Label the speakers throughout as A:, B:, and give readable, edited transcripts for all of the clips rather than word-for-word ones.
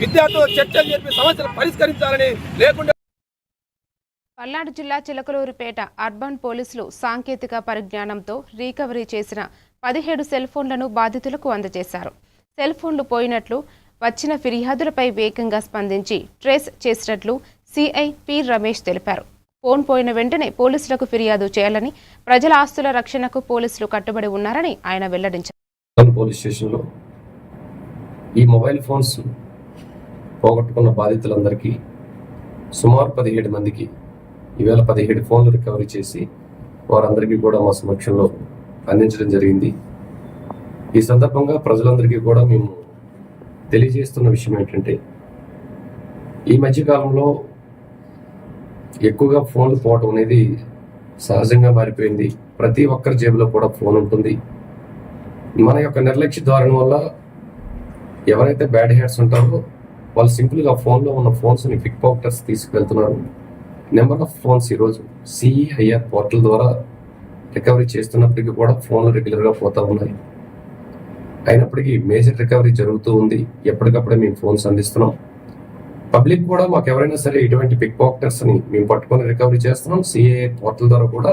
A: విద్యార్థులు చర్చలు జరిపి సమస్యలు పరిష్కరించాలని, లేకుండా
B: పల్నాడు జిల్లా చిలకలూరిపేట అర్బన్ పోలీసులు సాంకేతిక పరిజ్ఞానంతో రీకవరీ చేసిన 17 సెల్ ఫోన్లను బాధితులకు అందజేశారు. సెల్ ఫోన్లు పోయినట్లు వచ్చిన ఫిర్యాదులపై వేగంగా స్పందించి ట్రేస్ చేసినట్లు సిఐ పి రమేష్ తెలిపారు. ఫోన్ పోయిన వెంటనే పోలీసులకు ఫిర్యాదు చేయాలని, ప్రజల ఆస్తుల రక్షణకు పోలీసులు కట్టుబడి ఉన్నారని ఆయన వెల్లడించారు.
C: పోలీస్ స్టేషన్లో ఈ మొబైల్ ఫోన్స్ పోగొట్టుకున్న బాధితులందరికీ సుమారు 17 మందికి ఈవేళ 17 ఫోన్లు రికవరీ చేసి వారందరికీ కూడా మా సమక్షంలో అందించడం జరిగింది. ఈ సందర్భంగా ప్రజలందరికీ కూడా మేము తెలియజేస్తున్న విషయం ఏంటంటే, ఈ మధ్యకాలంలో ఎక్కువగా ఫోన్లు పోవటం అనేది సహజంగా మారిపోయింది. ప్రతి ఒక్కరి జేబులో కూడా ఫోన్ ఉంటుంది. మన యొక్క నిర్లక్ష్య ధోరణి వల్ల ఎవరైతే బ్యాడ్ హ్యాట్స్ ఉంటారో వాళ్ళు సింపుల్గా ఫోన్లో ఉన్న ఫోన్స్ని పిక్ పాకెటర్స్ తీసుకువెళ్తున్నారు. నెంబర్ ఆఫ్ ఫోన్స్ ఈరోజు సిఈఐఆర్ పోర్టల్ ద్వారా రికవరీ చేస్తున్నప్పటికీ కూడా ఫోన్లు రెగ్యులర్గా పోతూ ఉన్నాయి. అయినప్పటికీ మేజర్ రికవరీ జరుగుతూ ఉంది. ఎప్పటికప్పుడే మేము ఫోన్స్ అందిస్తున్నాం. పబ్లిక్ కూడా మాకు ఎవరైనా సరే ఇటువంటి పిక్ పాకెటర్స్ని మేము పట్టుకొని రికవరీ చేస్తున్నాం. సిఐఐఆర్ పోర్టల్ ద్వారా కూడా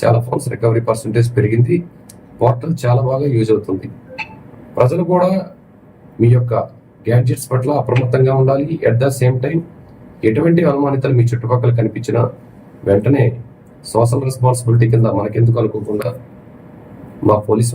C: చాలా ఫోన్స్ రికవరీ పర్సంటేజ్ పెరిగింది. పోర్టల్ చాలా బాగా యూజ్ అవుతుంది. ప్రజలు కూడా మీ యొక్క గ్యాడ్జెట్స్ పట్ల అప్రమత్తంగా ఉండాలి. ఎట్ ద సేమ్ టైం ఎటువంటి అనుమానితలు మీ చుట్టుపక్కల కనిపించినా వెంటనే సోషల్ రెస్పాన్సిబిలిటీ కింద మనకెందుకు అనుకోకుండా మా పోలీసు